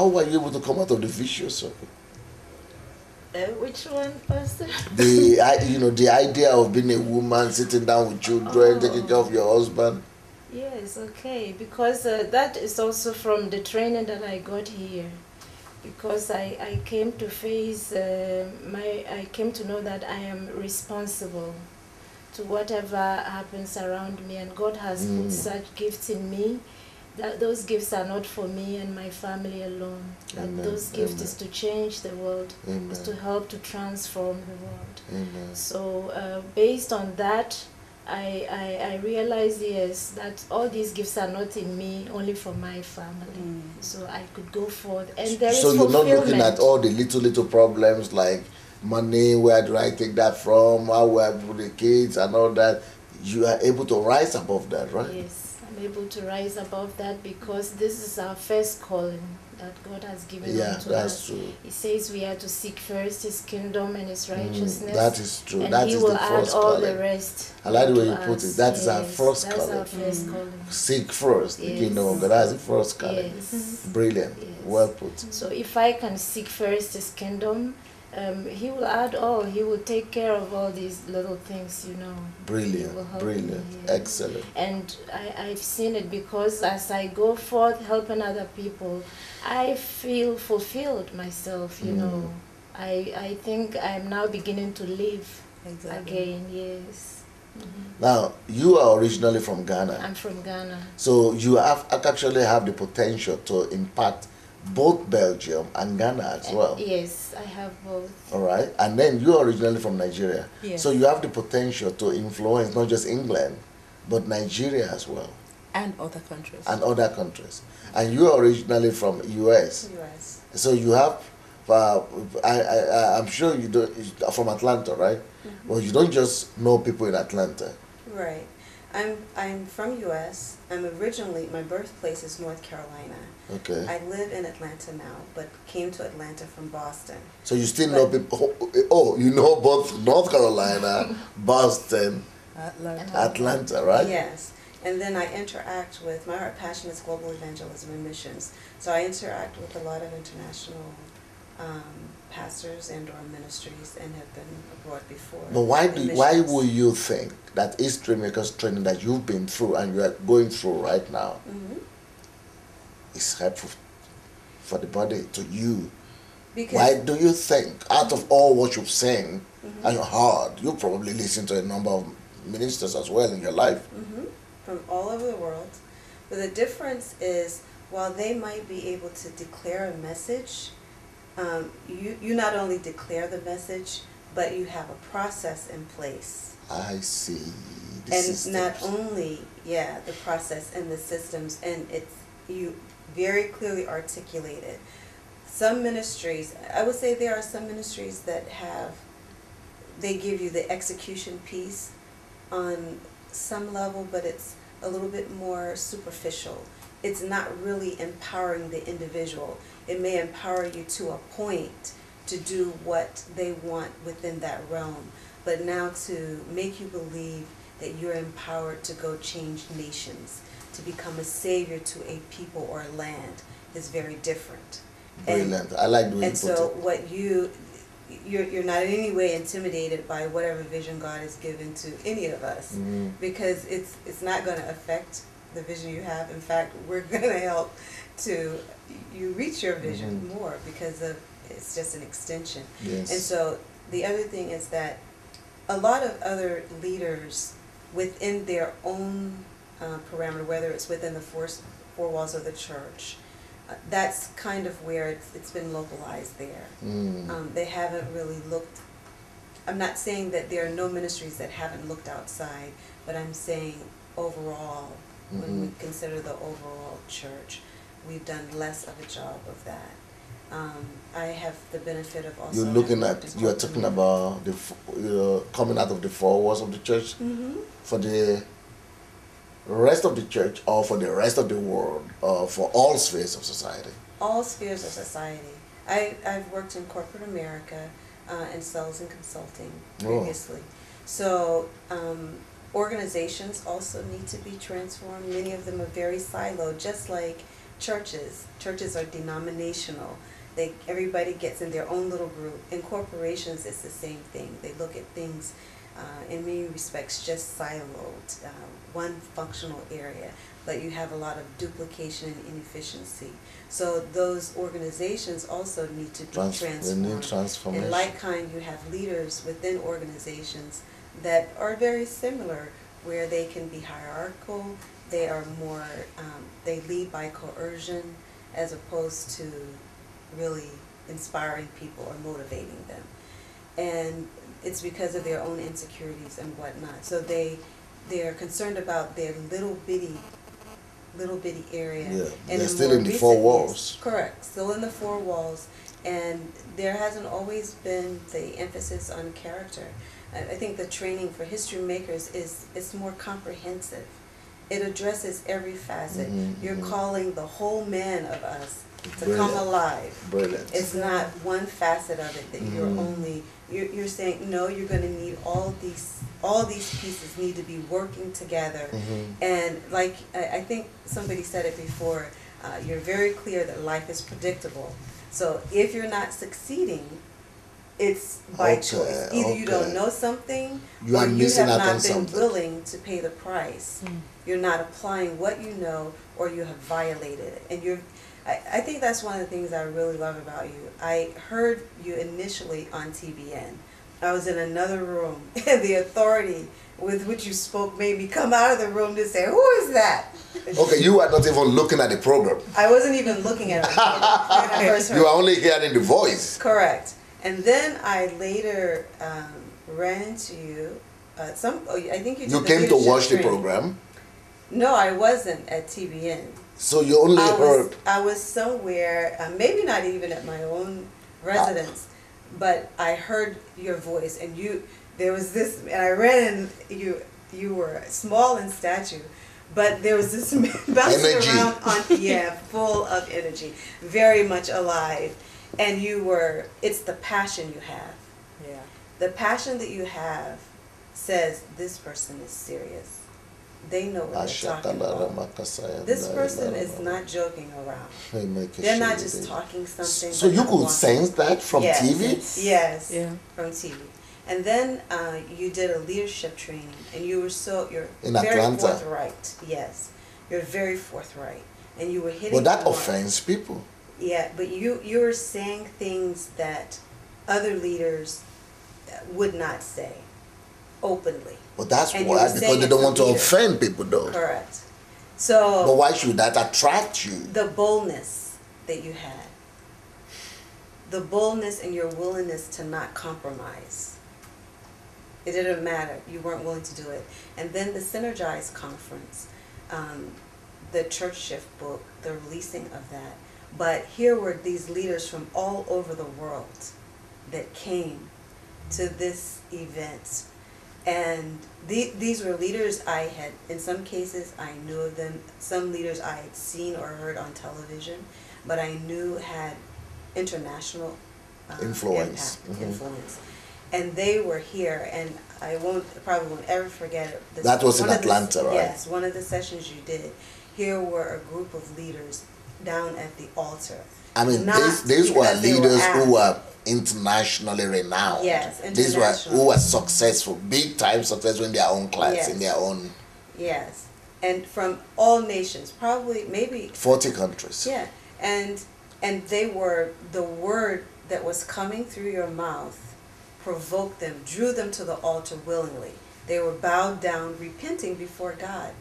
how were you able to come out of the vicious circle? Which one, Pastor? The idea of being a woman, sitting down with children, taking care of your husband. Yes, okay, because that is also from the training that I got here. Because I came to face I came to know that I am responsible to whatever happens around me, and God has put such gifts in me that those gifts are not for me and my family alone. That those gifts is to change the world, is to help to transform the world. Amen. So based on that, I realized, yes, that all these gifts are not in me, only for my family. So I could go forth, and there is fulfillment. So you're not looking at all the little problems like money, where do I take that from, how will I put the kids and all that. You are able to rise above that, right? Yes, I'm able to rise above that because this is our first calling that God has given unto us. Yeah, that's true. He says we are to seek first His kingdom and His righteousness. That is true. And that He is will the add first all calling. the rest. I like the way you to put us. it. That is our Yes, first that's calling. our first calling. Seek first the kingdom of God. That's the first calling. Yes. Brilliant. Yes. Well put. So if I can seek first His kingdom, He will add all. He will take care of all these little things, you know. Brilliant. He will help Brilliant. me. Excellent. And I've seen it because as I go forth helping other people, I feel fulfilled myself, you know. I think I'm now beginning to live again, yes. Now, you are originally from Ghana. I'm from Ghana. So you actually have the potential to impact both Belgium and Ghana as well. Yes, I have both. All right. And then you're originally from Nigeria. Yes. So you have the potential to influence not just England, but Nigeria as well. And other countries. And other countries. And you are originally from US. US. So you have, I'm sure you don't, from Atlanta, right? Well, you don't just know people in Atlanta. Right. I'm from US. I'm originally, my birthplace is North Carolina. Okay. I live in Atlanta now, but came to Atlanta from Boston. So you still know people, you know both North Carolina, Boston, Atlanta, right? Yes. And then I interact with, my heart passion is global evangelism and missions. So I interact with a lot of international pastors and or ministries and have been abroad before. But why will you think that History Makers training that you've been through and you are going through right now is helpful for the body, to you? Because why do you think, out of all what you've seen and you heard, you probably listen to a number of ministers as well in your life? From all over the world. But the difference is, while they might be able to declare a message, you not only declare the message, but you have a process in place. I see. And not only, the process and the systems, and you very clearly articulate it. Some ministries, I would say there are some ministries that they give you the execution piece on some level, but it's a little bit more superficial. It's not really empowering the individual. It may empower you to a point to do what they want within that realm, but now to make you believe that you're empowered to go change nations, to become a savior to a people or a land is very different. Brilliant. I like the way you put it. And so what you're not in any way intimidated by whatever vision God has given to any of us, because it's not going to affect the vision you have. In fact, we're going to help to you reach your vision more because it's just an extension. Yes. And so the other thing is that a lot of other leaders within their own parameter, whether it's within the four walls of the church, that's kind of where it's been localized there. They haven't really looked. I'm not saying that there are no ministries that haven't looked outside, but I'm saying overall, when we consider the overall church, we've done less of a job of that. I have the benefit of also. You're talking about coming out of the four walls of the church for the rest of the church, or for the rest of the world, or for all spheres of society? All spheres of society. I've worked in corporate America in sales and consulting previously. So organizations also need to be transformed. Many of them are very siloed, just like churches are denominational. Everybody gets in their own little group. In corporations, it's the same thing. They look at things in many respects just siloed, one functional area, but you have a lot of duplication and inefficiency. So those organizations also need to be transformed. They need transformation. In like kind, you have leaders within organizations that are very similar, where they can be hierarchical. They are more, they lead by coercion as opposed to really inspiring people or motivating them. And it's because of their own insecurities and whatnot. So they're concerned about their little bitty area. Yeah, and they're still in the four walls. Correct, still in the four walls. And there hasn't always been the emphasis on character. I think the training for history makers is more comprehensive. It addresses every facet. You're calling the whole man of us to come alive. Brilliant. It's not one facet of it that you're saying, no, you're going to need all these pieces need to be working together. And like I think somebody said it before, you're very clear that life is predictable. So if you're not succeeding, it's by choice. Either you don't know something, or you have not been willing to pay the price. You're not applying what you know, or you have violated it. And I think that's one of the things I really love about you. I heard you initially on TBN. I was in another room, and the authority with which you spoke made me come out of the room to say, "Who is that?" Okay, you were not even looking at the program. I wasn't even looking at it when I first heard. You were only hearing the voice. Correct. And then I later ran into you. I think you did You came to watch the program? No, I wasn't at TBN. So you only heard? I was somewhere, maybe not even at my own residence, but I heard your voice, and there was this, and I ran, and you were small in stature, but there was this bouncing around full of energy, very much alive. And it's the passion you have. Yeah. The passion that you have says this person is serious. They know what they're talking about. This person is not joking around. They're not just talking something. So you could sense that from TV? Yes, from TV. And then you did a leadership training, and you're very forthright. Yes, you're very forthright, and you were hitting. But that offends people. Yeah, but you were saying things that other leaders would not say openly. But that's why, because they don't want to offend people, though. Correct. So. But why should that attract you? The boldness that you had. The boldness and your willingness to not compromise. It didn't matter. You weren't willing to do it. And then the Synergize conference, the Church Shift book, the releasing of that. But here were these leaders from all over the world that came to this event. And these were leaders I had, in some cases, I knew of them. Some leaders I had seen or heard on television, but I knew had international influence. Influence. And they were here, and I probably won't ever forget it. That was in Atlanta, right? Yes, one of the sessions you did. Here were a group of leaders down at the altar. I mean, these were leaders who were internationally renowned. Yes, these were who were successful, big time successful in their own class, in their own. Yes, and from all nations, probably maybe 40 countries. Yeah, and they were, the word that was coming through your mouth provoked them, drew them to the altar willingly. They were bowed down, repenting before God.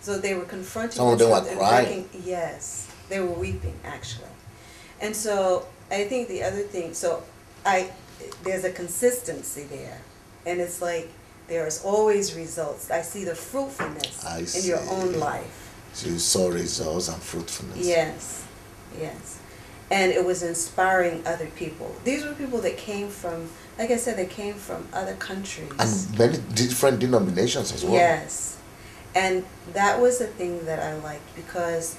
So they were confronting. Some of them were crying. Yes, they were weeping actually. And so I think the other thing, there's a consistency there, and it's like there's always results. I see the fruitfulness in your own life. So you saw results and fruitfulness. Yes, yes. And it was inspiring other people. These were people that came from, like I said, they came from other countries. And many different denominations as well. Yes. And that was the thing that I liked, because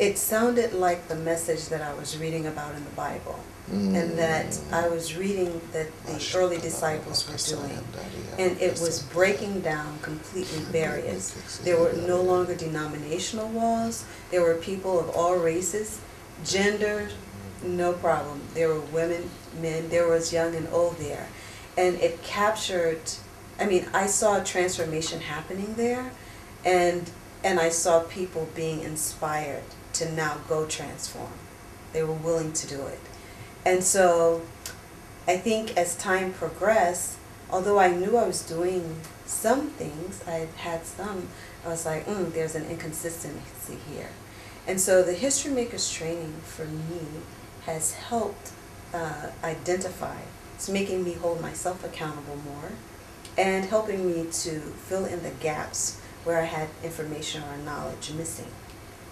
it sounded like the message that I was reading about in the Bible, and that I was reading that the early disciples were doing. And it was breaking down completely barriers. There were no longer denominational walls. There were people of all races, gender, no problem. There were women, men, there was young and old there. And it captured, I mean, I saw a transformation happening there, and I saw people being inspired to now go transform. They were willing to do it. And so I think as time progressed, although I knew I was doing some things, I had some, I was like, there's an inconsistency here. And so the History Makers training for me has helped identify. It's making me hold myself accountable more and helping me to fill in the gaps where I had information or knowledge missing,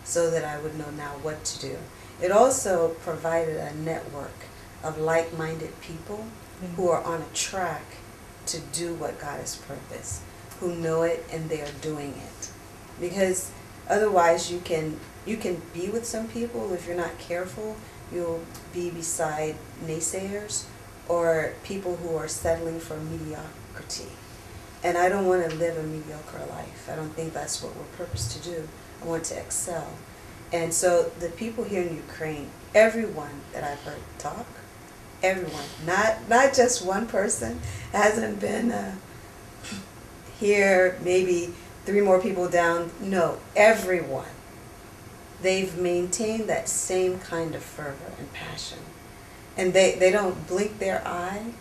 so that I would know now what to do. It also provided a network of like-minded people who are on a track to do what God has purposed, who know it and they are doing it. Because otherwise you can be with some people, if you're not careful, you'll be beside naysayers or people who are settling for mediocrity. And I don't want to live a mediocre life. I don't think that's what we're purposed to do. I want to excel. And so the people here in Ukraine, everyone that I've heard talk, everyone, not just one person, hasn't been here, maybe 3 more people down. No, everyone. They've maintained that same kind of fervor and passion. And they don't blink their eye.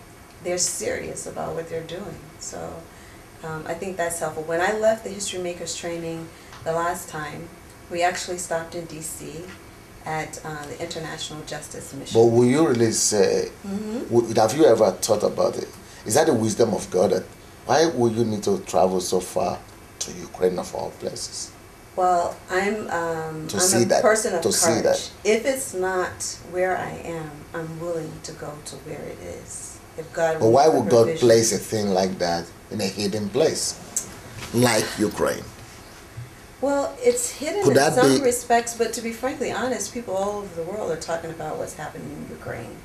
They're serious about what they're doing. So I think that's helpful. When I left the History Makers training the last time, we actually stopped in D.C. at the International Justice Mission. But will you really say, have you ever thought about it? Is that the wisdom of God? That why would you need to travel so far to Ukraine of all places? Well, I'm a person of courage. If it's not where I am, I'm willing to go to where it is. If God. But why would God place a thing like that in a hidden place, like Ukraine? Well, it's hidden in some respects, but to be frankly honest, people all over the world are talking about what's happening in Ukraine.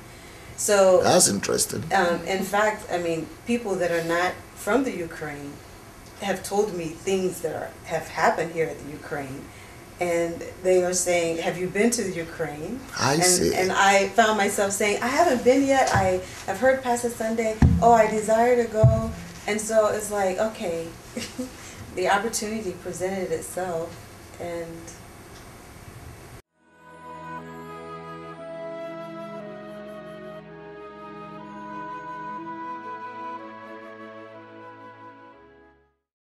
So that's interesting. In fact, I mean, people that are not from the Ukraine have told me things that have happened here at the Ukraine, and they are saying, "Have you been to the Ukraine?" I see. And I found myself saying, "I haven't been yet. I've heard Pastor Sunday. Oh, I desire to go." And so it's like, okay. The opportunity presented itself, and